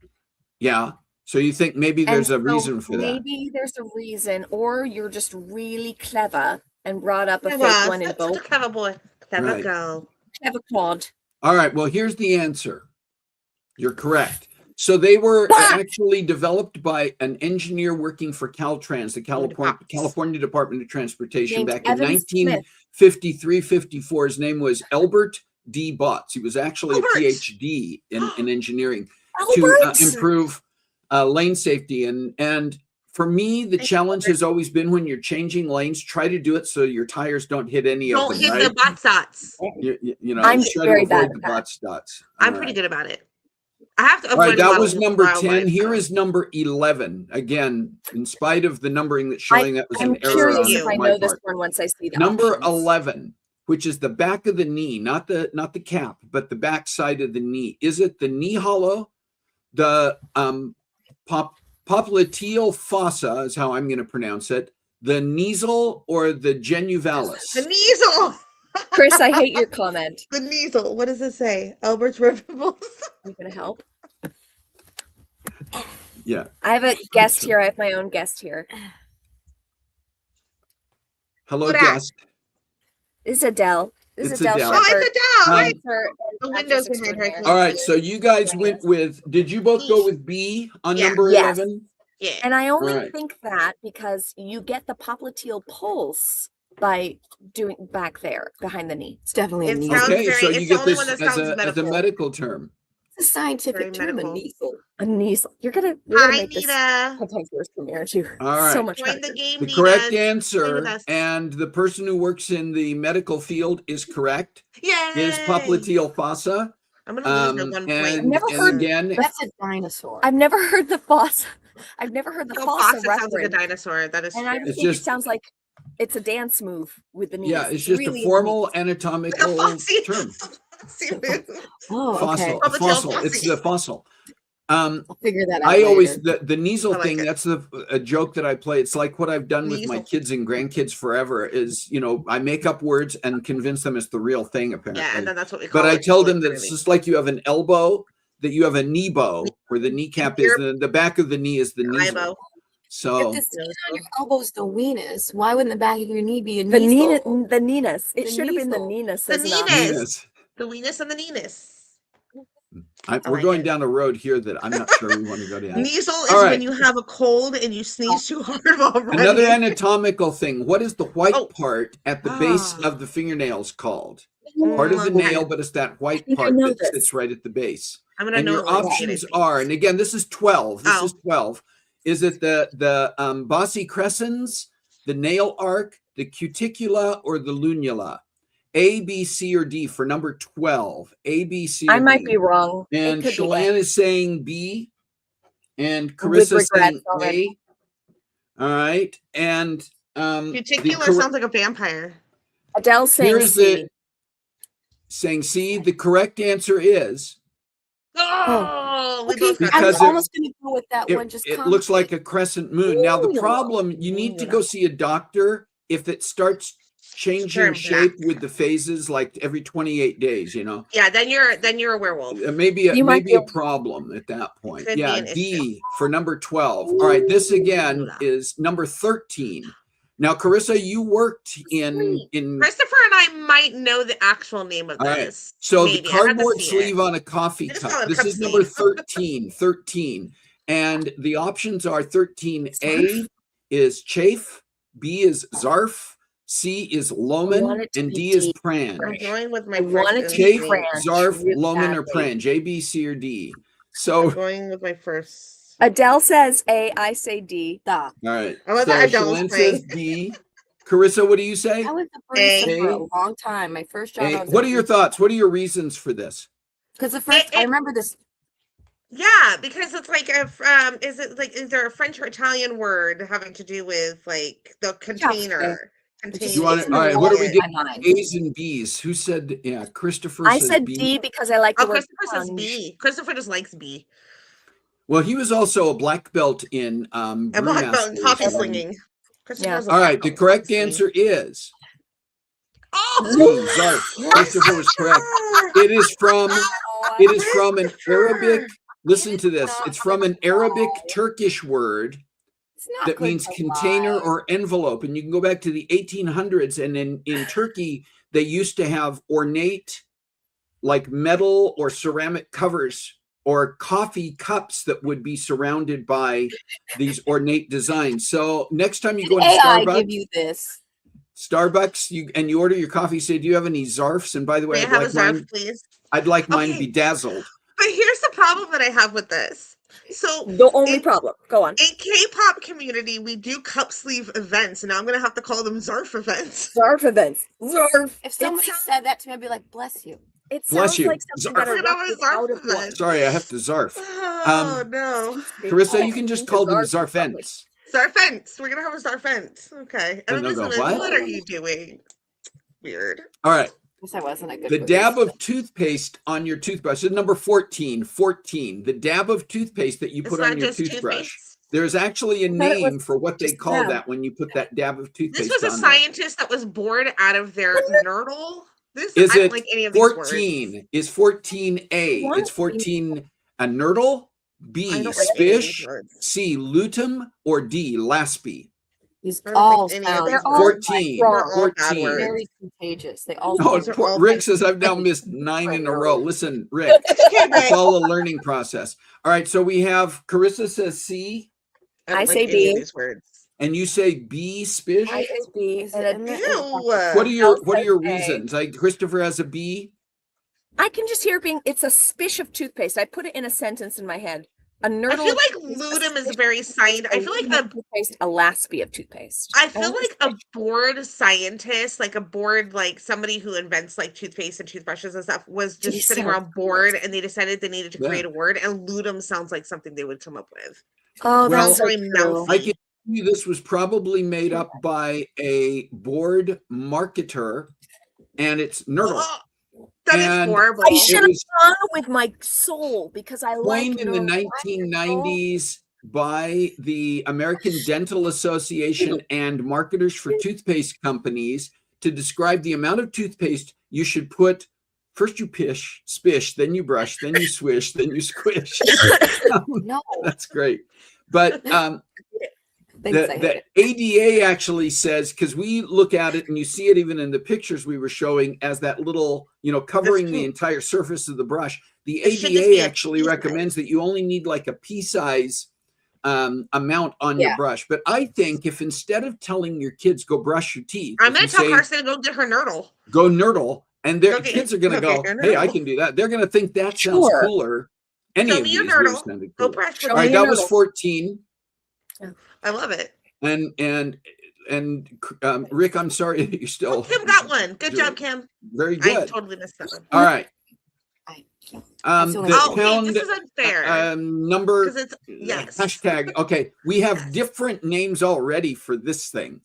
Yeah. So you think maybe there's a And so reason for that? Maybe there's a reason, or you're just really clever and brought up a Clever. fake one in Such both. a clever boy. Clever Right. girl. Clever Claude. All right. Well, here's the answer. You're correct. So they were actually developed by an engineer working for Caltrans, the California Department of Transportation, Named back Evan in Smith. 1953-54. His name was Elbert D. Botts. He was actually Albert. a PhD in engineering Albert! to improve lane safety. And for me, the challenge has always been when you're changing lanes, try to do it so your tires don't hit any of Don't them. hit Right? the butt dots. You know, I'm try very to bad avoid at the that. Botts dots. I'm All pretty right. good about it. I have to All right, avoid that a lot was of number wildlife, 10. Here though. is number 11. Again, in spite of the numbering that's showing, that was I'm an error curious on if I my know this part. one once I see the Number options. 11, which is the back of the knee, not the cap, but the back side of the knee. Is it the knee hollow? The popliteal fossa is how I'm going to pronounce it. The nasal or the genuvalis? The nasal. Chris, I hate your comment. The nasal. What does it say? Albert's ripples. Are you gonna help? Yeah. I have a guest here. I have my own guest here. Hello, Who dat? guest. This is Adele. This It's is Adele Adele. Oh, Shepherd. it's Adele. Um, Right. The windows behind her. All right, so you guys went with, did you both go with B on Yeah. number Yes. 11? Yeah. And I only Right. think that because you get the popliteal pulse by doing back there behind the knee. It's definitely a It knee. sounds Okay, very- so it's you the get only this one that as sounds a medical. medical term. It's a scientific Very term, a medical. nasal. A knee. You're gonna Hi, make this Nita. Potential's premiere too. All right. So much Join the better. game, The Nita. correct Play with answer, us. and the person who works in the medical field is correct, Yay. is popliteal fossa. I'm gonna lose at one point. And, never and heard- again, That's a dinosaur. I've never heard the fossa. I've never heard the No, fossa Fossa sounds like a reference. dinosaur. That is And true. I It's think just- it sounds like it's a dance move with the knees. yeah, it's just really a formal neat. anatomical Fossy. term. Fossy move. Oh, Fossil, okay. a Popliteal fossil. fossa. It's the fossil. I'll figure that out. I always later. the nasal I like thing. it. That's a joke that I play. It's like what I've done with my Nasal. kids and grandkids forever. Is I make up words and convince them it's the real thing. Apparently, Yeah, and then that's what we call but it. I tell them that literally. it's just like you have an elbow, that you have a knee bow, where the kneecap is the back of the knee is the Your nasal. eyebow. So If the skin on your elbow is the weenus, why wouldn't the back of your knee be a The nasal? the Ninas. It The should have been the nasal. Ninas. The as an option. Ninas. Venus. The weenus and the keenus. We're like going it. down a road here that I'm not sure we want to go down. Nasal is All right. when you have a cold and you sneeze too hard while running. Another anatomical thing. What is the white Oh. part at the base Ah. of the fingernails called? Part of the Okay. nail, but it's that white think I part know that this. sits right at the base. I'm gonna And know your it when I see options it. are, and again, this is 12. This Oh. is 12. Is it the Bossi crescens, the nail arc, the cuticula, or the lunula? A, B, C, or D for number 12. A, B, C, or I might D. be wrong. It And could be Chelan A. is saying B, and With Karissa regrets saying already. A. All right, and Cuticula sounds like a vampire. Adele saying here's C. the saying C. The correct answer is Oh, we Okay, both got I was because it- almost going to go with that one. Just it looks like a crescent moon. Now the Lunula. problem, you need to go see a doctor if it starts changing Turn shape black. with the phases like every 28 days. Yeah, then you're a werewolf. It may be You might a be- problem at that point. Could be Yeah, an D for number 12. All right, this again Lunula. is number 13. Now, Karissa, you worked in Christopher and I might know the actual name of All right. this. so Maybe. the I have to cardboard see sleeve it. on a coffee I just call cup. it a This cup is number sleeve. 13. And the options are 13A is chafe, B is zarf, C is I loman, want it to and be D is D. prange. I'm going with my I want it first to be Chafe, instinct. Fran. zarf, really loman, or badly. prange. A, B, C, or D. I'm So, going with my first. Adele says A. I say D. Da. all right. I love So that Adele's Chelan playing. says D. Carissa, what do you say? I was a barista A. for a long time. My first job. A. What are your thoughts? What are your reasons for this? Because the first, I remember this. Yeah, because it's like is there a French or Italian word having to do with like the container? You want It's to, all right, in what the are we wall getting? in my mind. A's and B's. Who said, yeah, Christopher I says said B. D because I like the Oh, word Christopher says sponge. B. Christopher just likes B. Well, he was also a black belt in A black belt in brewmasters. coffee slinging. Christopher's a All black right, the belt in correct coffee slinging. answer is Oh, C, zarf. Christopher was correct. It is from an Arabic. Listen to this. It's from an Arabic Turkish word It's not that good means to container lie. or envelope. And you can go back to the 1800s. And in Turkey, they used to have ornate, like metal or ceramic covers or coffee cups that would be surrounded by these ornate designs. So next time you go Did into AI give Starbucks, you this? Starbucks, you order your coffee, say, do you have any Zarfs? And by the way, May I have a Zarf, please? I'd like mine Okay. bedazzled. But here's the problem that I have with this. So The only problem. Go on. in K-pop community, we do cup sleeve events, and now I'm gonna have to call them Zarf events. Zarf events. Zarf. If somebody said that to me, I'd be like, bless you. It Bless sounds you. like something Zarf. that We're gonna have a erupted Zarf out of event. one. Sorry, I have to Zarf. Oh no. Carissa, you can just call them Zarfents. Zarfents. We're gonna have a Zarfent. Okay. And And they'll go, Elizabeth, what? what are you doing? Weird. All right. Guess I wasn't a good The barista. dab of toothpaste on your toothbrush is number 14. 14. The dab of toothpaste that you It's put not on your just toothbrush. toothpaste. There's actually a thought it was name for what they just call dab. that when you put that dab of toothpaste This was a on there. scientist that was bored out of their nurdle. This Is I don't it like any of these words. 14? Is 14A? What? It's 14 a nurdle, B I don't like any of these spish, words. C lutum, or D laspy. These I don't all think any of sound these They're all words. 14. wrong. They're all bad 14. words. very contagious. They all Oh, These are poor- all Rick bad- says I've now missed 9 in a row. Listen, Rick, Okay, it's Rick. all a learning process. All right, so we have Carissa says C, I don't I like say any of B. these words. and you say B spish. I say B. Is and it a- in the- Ew. What are your A. reasons? Christopher has a B. I can just hear it being, it's a spish of toothpaste. I put it in a sentence in my head. A nurdle. I feel like ludum is very science. I feel like a toothpaste, a laspy of toothpaste. I feel like a bored scientist, like a bored, like somebody who invents like toothpaste and toothbrushes and stuff, was just Geez, sitting sounds around bored, and they decided they needed to Yeah. create a word. And ludum sounds like something they would come up with. Oh, Well, that's so very true. mouthy. I can tell you this was probably made up by a board marketer, and it's nurdle. Ugh, that is And horrible. I should It have was gone with my soul because I like coined in the nurdle. 1990s by the American Dental Association and marketers for toothpaste companies to describe the amount of toothpaste you should put. First you spish, then you brush, then you swish, then you squish. No, That's great. But the ADA actually says, because we look at it and you see it even in the pictures we were showing as that little, covering the cute. entire surface of the brush. The It should just be ADA a actually pea size. recommends that you only need like a pea size amount on Yeah. your brush. But I think if instead of telling your kids go brush your teeth, I'm if gonna you tell say, Carson to go get her nurdle. go nurdle, and their Go get kids your- are going to go go, get your hey, I nurdle. can do that. They're going to think that sounds Sure. cooler. Any Show of me these your really nurdle. sounded Go cooler. brush Show your All right, me your that was nurdle. 14. I love it. And Rick, I'm sorry that you're still Oh, Kim got one. Good doing job, it. Kim. very I good. totally missed that one. All right. That's the only The Oh, wait, pound this is unfair. number Because it's yes. hashtag. Okay, we have Yes. different names already for this thing.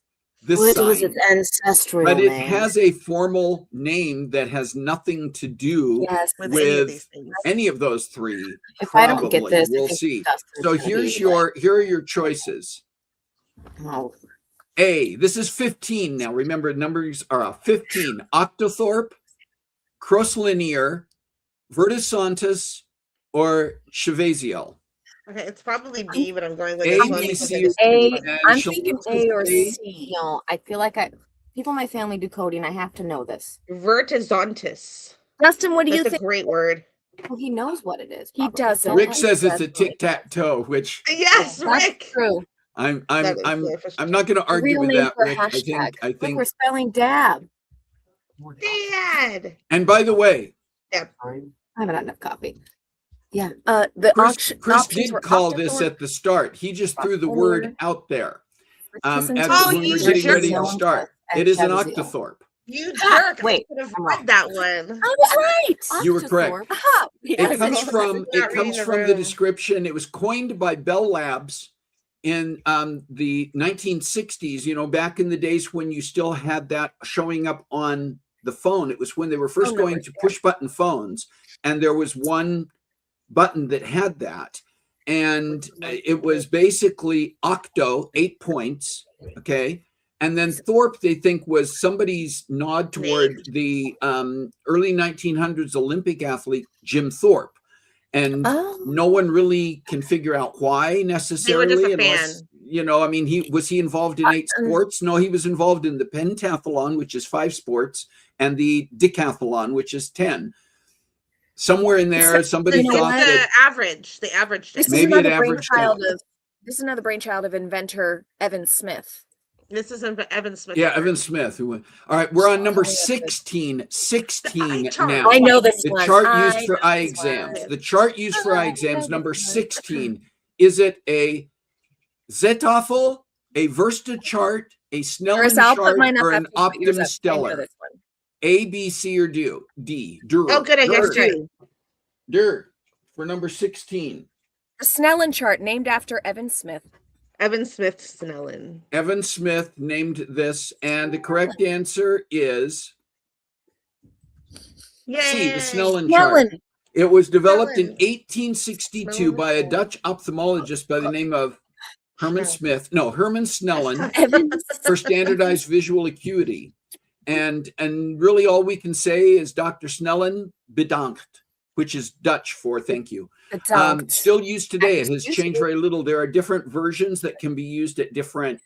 This what was sign, its ancestral but it name? has a formal name that has nothing to do Yes. With any of with these things. any of those three. If I don't get Probably. this, I We'll think see. Dustin's So gonna here's be here are your choices. like, oh, A, this is 15 now. Remember, numbers are 15. Octothorpe, Crosslinear, Vertisantis, or Chevasiel. Okay, it's probably B, but I'm going with A, this one B, because C, it is A. pretty fun. I'm thinking A or C. you know, I feel like people in my family do coding. I have to know this. Vertizontis. Justin, what do you That's a think? great word. Well, he knows what it is. He probably. doesn't. So Rick I- says it's a That's right. tic-tac-toe, which Yes, That's Rick. true. I'm That is I'm very I'm frustrating. not going to argue Real with name that, for Rick. hashtag. I Look, think. we're spelling dab. Dad. And by the way, I haven't had enough coffee. Yeah. The Chris options did were call this Octothorpe, at the start. He just threw the word Octothorpe, out there Vertisantis, Oh, when we you were getting ready to jerk. start. It is an Octothorpe. You Ah, jerk. wait, I could have I'm read wrong. that one. I was right. You were correct. Octothorpe. Aha. It Yes. comes Yes. from Not it comes reading the from the room. description. It was coined by Bell Labs in the 1960s. Back in the days when you still had that showing up on the phone. It was when they were first Phone going numbers, to push button phones, and there was one button that had that, and it was basically octo, 8 points. Okay. And then Thorpe, they think, was somebody's nod toward the early 1900s Olympic athlete Jim Thorpe. And Oh. no one really can figure out why necessarily. a Unless, he involved in 8 sports? No, he was involved in the pentathlon, which is 5 sports, and the decathlon, which is 10. Somewhere in there, somebody You know thought what? that The average. They averaged it. This is Maybe it another averaged brainchild out. of. This is another brainchild of inventor Evan Smith. This is Evan Smith. Yeah, Evan Smith. Who went. All right, we're on number 16. 16 chart. now. I know this The one. chart I used for know eye this exams. one. The chart used for eye I exams, know number this one. 16. Is it a Zetafel, a Versta chart, a Snellen Karissa, I'll put chart, mine up or an after you put yours Optum up. I know Stellar? this one. A, B, C, or D? Oh, good. I guessed you. For number 16. The Snellen chart, named after Evan Smith. Evan Smith Snellen. Evan Smith named this, and the correct answer is Yay. C, the Snellen chart. Snellen. It was developed in Snellen. 1862 by a Dutch ophthalmologist by the name of Herman Snellen Evan for standardized visual acuity. And really all we can say is Dr. Snellen bedankt, which is Dutch for thank you. Still used today. It has changed very little. There are different versions that can be used at different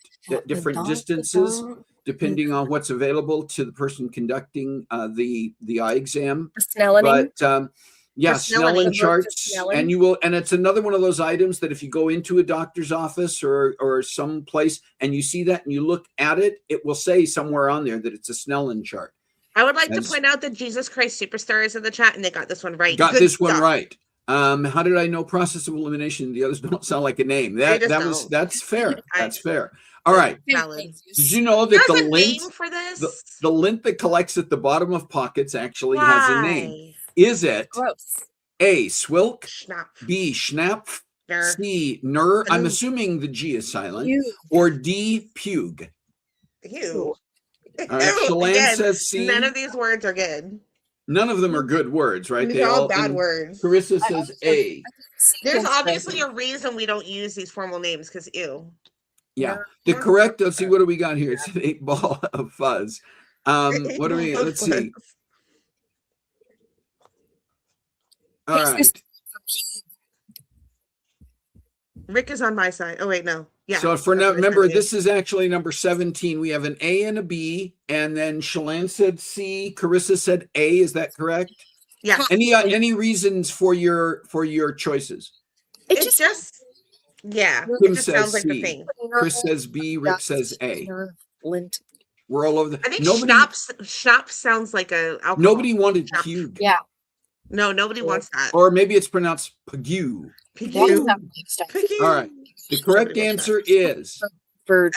distances, depending on what's available to the person conducting the eye exam. Snellening. But yeah, Snellen charts, and it's another one of those items that if you go into a doctor's office or some place and you see that and you look at it, it will say somewhere on there that it's a Snellen chart. I would like to point out that Jesus Christ Superstar is in the chat, and they got this one right. Got Good this one stuff. right. How did I know process of elimination? The others don't sound like a name. That's fair. That's fair. All right. Did you know that There's a name for this? the lint that collects at the bottom of pockets actually has a name? Is it Gross. A, swilk, Schnapp. B, schnapf, Ner. C, ner, I'm assuming the G is silent, Ew. or D, pug? Ew. All right, Chelan Again, says C. none of these words are good. None of them are good words, right? They're all bad words. Karissa says A. There's obviously a reason we don't use these formal names, because ew. Yeah. The correct, let's see, what do we got here? It's an 8 ball of fuzz. What do we, let's see. All right. Rick is on my side. Oh, wait, no. Yeah. So for now, remember, this is actually number 17. We have an A and a B, and then Chelan said C. Karissa said A. Is that correct? Yeah. Any reasons for your choices? It just yeah. Tim It just says sounds like the C. thing. Chris says B. Rick says A. Lint. We're all over the. I think schnapps sounds like a alcohol. Nobody wanted Schnapps. cube. Yeah. No, nobody wants that. Or maybe it's pronounced pagu. Pigu. All right. The correct answer is Bird.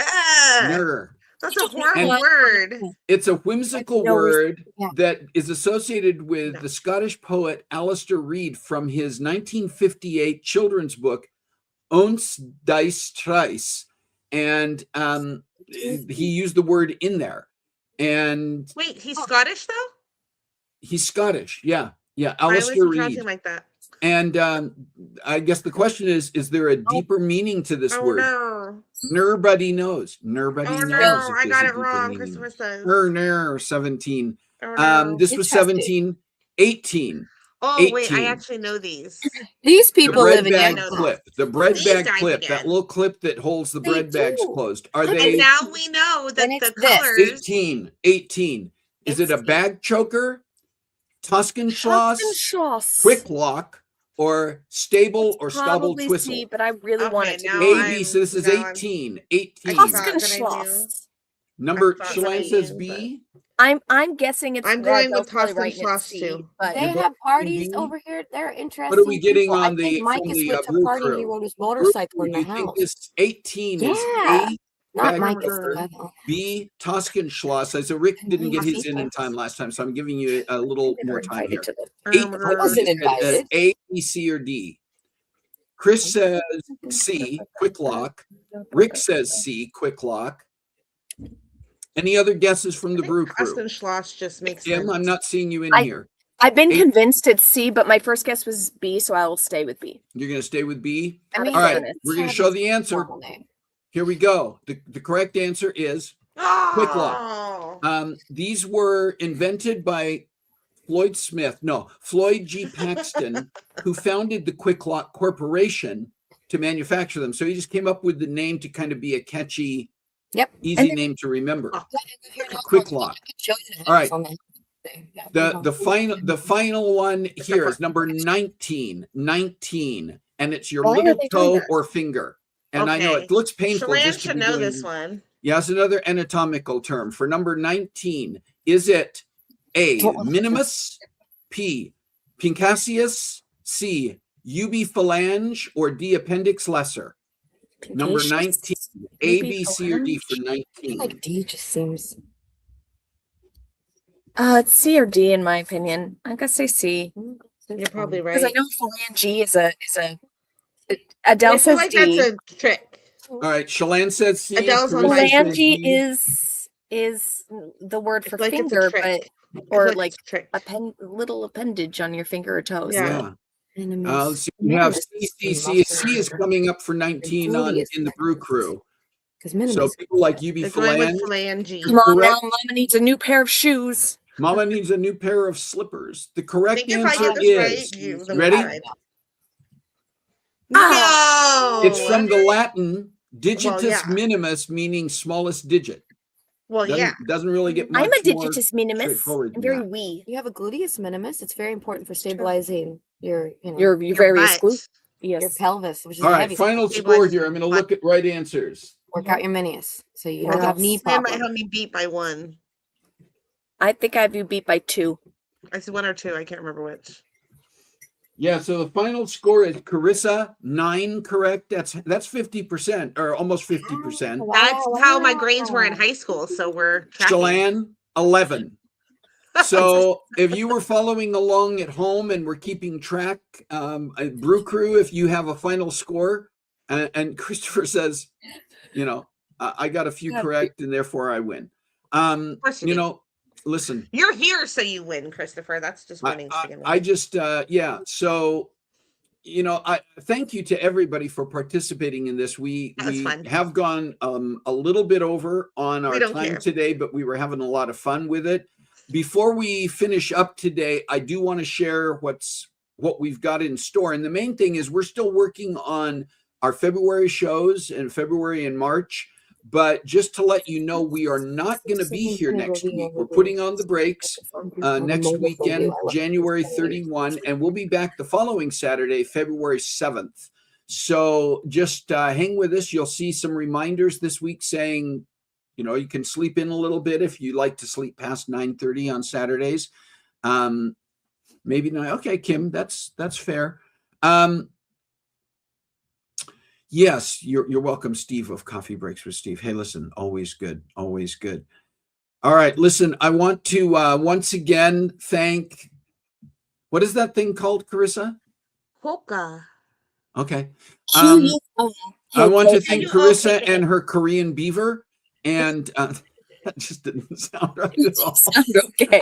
ner. That's a horrible word. It's a whimsical no word Yeah. that is associated with the Scottish poet Alistair Reid from his 1958 children's book, Ons Dice Trice. And he used the word in there. And Wait, he's Scottish though? he's Scottish. Yeah. Yeah. Why was Alistair he Reid. pronouncing like that? And I guess the question is there a deeper meaning to this Oh word? no. Nobody knows. Nobody Oh knows. no, if I there's got a it deeper wrong. meaning. Christopher says. Ner, 17. Oh, no. This was Interesting. 17. 18. Oh wait, 18. I actually know these. These The people bread live in bag know clip. The bread These bag guys clip. again. That little clip that holds the They bread bags do. closed. Are And they And now we know that And the it's this. colors. 18? 18. Is it a bag choker, Tuscan Schloss, quick lock, or stable or stubble Probably twistle? C, but I really want Okay, it to now be A, B, so this is now I'm- 18. I 18. thought Tuscan that I knew. Schloss. Number, I thought Chelan that I says knew, B. I'm guessing it's. I'm well, going they'll with probably Tuscan write it Schloss, C, too. But They You're have parties B? over here. They're interesting. What are we getting people. on I the think Mike from has the went to brew a party. He crew? rode his motorcycle in Do the you think house. this 18 is Yeah. A, Not bag Mike. choker, B, Tuscan Schloss? I said Rick didn't get his in time last time, so I'm giving you a little they were more time here. invited to the. I wasn't 18 invited. A, B, C, or D. Chris says C, quick lock. Rick says C, quick lock. Any other guesses from the brew crew? Tuscan Schloss just makes Tim, sense. I'm not seeing you in here. I've been 18. convinced it's C, but my first guess was B, so I will stay with B. You're going to stay with B? I mean, All right, Goodness. we're going to show the answer. Normal name. Here we go. The correct answer is quick lock. Oh. These were invented by Floyd G. Paxton, who founded the Quick Lock Corporation to manufacture them. So he just came up with the name to kind of be a catchy, Yep. easy name to remember. Oh, Quick lock. I can show you the All right. house on the thing. Yeah, The final one here is number 19, and it's your Why are little they doing toe that? or finger. And I know Okay. it looks painful. Chelan just to should be know doing- this one. Yes, another anatomical term. For number 19, is it A, minimus, P, pincasius, C, ubiphalange, or D, appendix lesser? Number 19, A, B, C, or D for 19. Like D just seems. It's C or D in my opinion. I'm gonna say C You're probably because I right. know phalange is a Adele I feel says like D. that's a trick. All right, Chelan says C. Adele's on Karissa my- says Phalange D. is the word for Like it's a finger, trick. but I feel or like like it's a trick. little appendage on your finger or toe. Yeah. Yeah. Let's see. We have C is coming up for 19 in the brew crew. So people like It's going with ubiphalange. phalange. Come on Correct. now, Mama needs a new pair of shoes. Mama needs a new pair of slippers. The I correct think if I answer get this right, is you ready? No. It's from the Latin digitus yeah. minimus, meaning smallest digit. Well, yeah. Doesn't really get much I'm a more digitus minimus. straightforward I'm than very that. wee. You have a gluteus minimus. It's very important for stabilizing your You're Your very butt. exclusive. your Yes. pelvis, which is All the right, heaviest. final score here. I'm going to look at right answers. Work out your meniscus so you Work don't have out. knee Sam might problems. have me beat by one. I think I have you beat by 2. I said 1 or 2. I can't remember which. Yeah, so the final score is Karissa 9 correct. That's 50% or almost 50%. That's how my grades were in high school. So we're tracking. Chelan 11. So if you were following along at home and were keeping track, Brew Crew, if you have a final score, and Christopher says, I got a few correct and therefore I win. course you do. Listen, You're here, so you win, Christopher. That's just winning. I just, So, I thank you to everybody for participating in this. We fun. have gone a little bit over on our don't time care. today, but we were having a lot of fun with it. Before we finish up today, I do want to share what we've got in store. And the main thing is we're still working on our February shows in February and March. But just to let you know, we are not going to be here next week. We're putting on the brakes next weekend, January 31, and we'll be back the following Saturday, February 7th. So just hang with us. You'll see some reminders this week saying, you can sleep in a little bit if you like to sleep past 9:30 on Saturdays. Maybe not. Okay, Kim, that's fair. Yes, you're welcome, Steve of Coffee Breaks with Steve. Hey, listen, always good, always good. All right, listen, I want to once again thank, what is that thing called, Karissa? Polka. Okay. I want to thank Karissa and her Korean beaver, and that just didn't sound right at all. Sounded okay.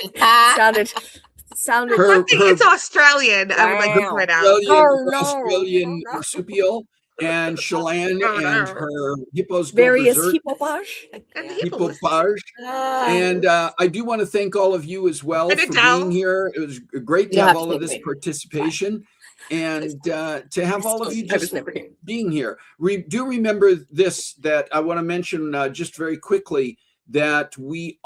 Sounded. Her- I think it's Australian. I would like to point out. Australian marsupial, and Chelan and her hippos go various berserk. hippopage. And Hippopage. And I do want to thank all of you as well And for Adele. being here. It was great to You have have all to of this thank me. participation and to have all of you I was just never here. being here. Do remember this, that I want to mention just very quickly, that we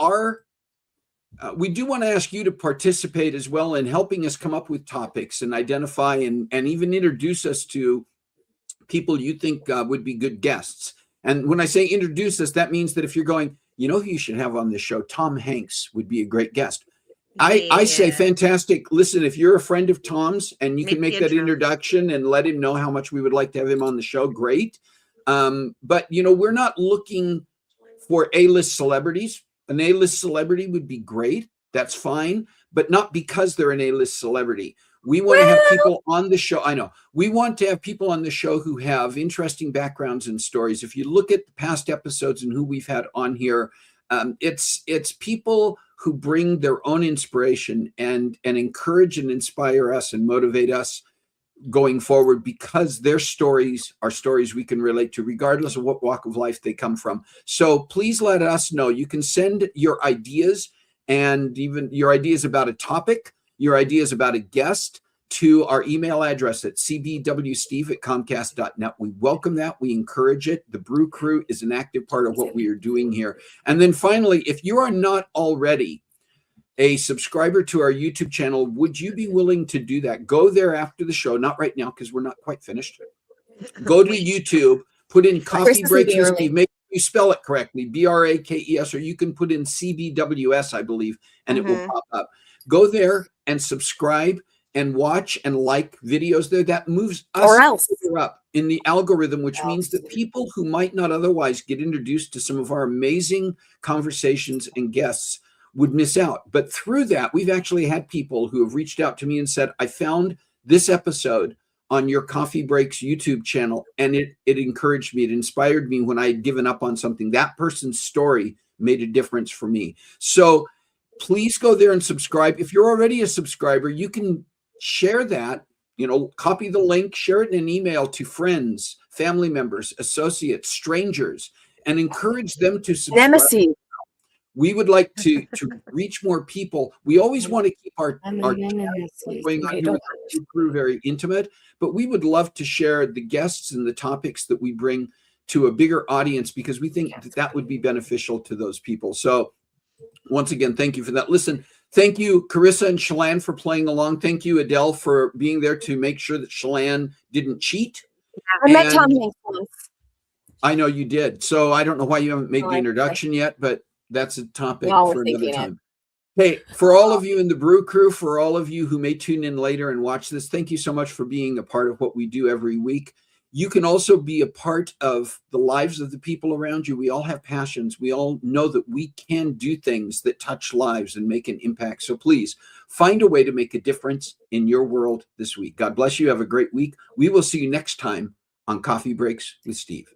do want to ask you to participate as well in helping us come up with topics and identify and even introduce us to people you think would be good guests. And when I say introduce us, that means that if you're going, who you should have on this show, Tom Hanks would be a great guest. I say fantastic. Listen, if you're a friend of Tom's and you can make that introduction and let him know how much we would like to have him on the show, great. But we're not looking for A-list celebrities. An A-list celebrity would be great. That's fine, but not because they're an A-list celebrity. We want to have people on the show. I know. We want to have people on the show who have interesting backgrounds and stories. If you look at the past episodes and who we've had on here, it's people who bring their own inspiration and encourage and inspire us and motivate us going forward, because their stories are stories we can relate to regardless of what walk of life they come from. So please let us know. You can send your ideas, and even your ideas about a topic, your ideas about a guest, to our email address at cbwsteve@comcast.net. We welcome that. We encourage it. The Brew Crew is an active part of what we are doing here. And then finally, if you are not already a subscriber to our YouTube channel, would you be willing to do that? Go there after the show, not right now because we're not quite finished. Go to YouTube, put in Coffee Christmas Breaks early. with Steve, make you spell it correctly, BRAKES, or you can put in CBWS, I believe, and it will pop up. Go there and subscribe and watch and like videos there. That moves us up in the algorithm, which means that people who might not otherwise get introduced to some of our amazing conversations and guests would miss out. But through that, we've actually had people who have reached out to me and said, I found this episode on your Coffee Breaks YouTube channel, and it encouraged me. It inspired me when I had given up on something. That person's story made a difference for me. So please go there and subscribe. If you're already a subscriber, you can share that, copy the link, share it in an email to friends, family members, associates, strangers, and encourage them to subscribe. Nemesis. We would like to reach more people. We always want to keep our crew very intimate, but we would love to share the guests and the topics that we bring to a bigger audience, because we think that would be beneficial to those people. So once again, thank you for that. Listen, thank you, Karissa and Chelan, for playing along. Thank you, Adele, for being there to make sure that Chelan didn't cheat. I met Tom Hanks once. I know you did. So I don't know why you haven't made the introduction yet, but that's a topic for another time. Hey, for all of you in the Brew Crew, for all of you who may tune in later and watch this, thank you so much for being a part of what we do every week. You can also be a part of the lives of the people around you. We all have passions. We all know that we can do things that touch lives and make an impact. So please find a way to make a difference in your world this week. God bless you. Have a great week. We will see you next time on Coffee Breaks with Steve.